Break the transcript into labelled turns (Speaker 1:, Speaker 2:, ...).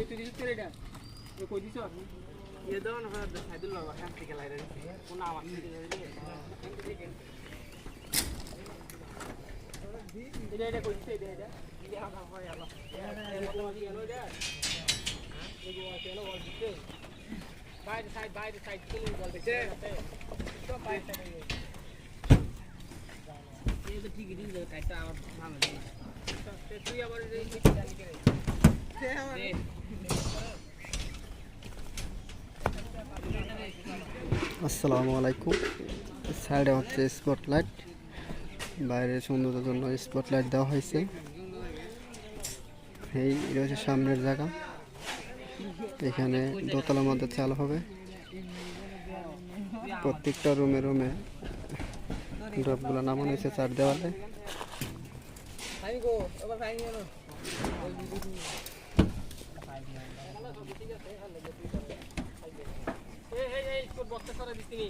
Speaker 1: তুই দিছিস করে এটা এ কই দিছ
Speaker 2: ये दो ना फिर साइड लो बाहर टिके लाई रही है पुना आवाज टिके लाई रही
Speaker 1: এটা এটা কই দিছ এটা এটা
Speaker 2: ये हम हो यालो
Speaker 1: এই মোটামুটি গেল এটা এই যে আছে না বল দিছে বাইরে সাইড চলে বল দিছে তো বাইরে সাইড
Speaker 2: ये तो ठीक ही है काटा और नाम है
Speaker 1: তুই আবার এই জানি করে
Speaker 3: আসসালামু আলাইকুম। সাইডে হচ্ছে স্পটলাইট, বাইরের সৌন্দর্যের জন্য স্পটলাইট দেওয়া হয়েছে। এটা হচ্ছে সামনের জায়গা, এখানে দোতলার মধ্যে চালু হবে। প্রত্যেকটা রুমে রুমে ড্রপগুলো নামানো হয়েছে চার দেওয়ালে।
Speaker 1: ফাইন গো এবার ফাইন নিয়ে নাও এই স্পট বক্স করে দিছি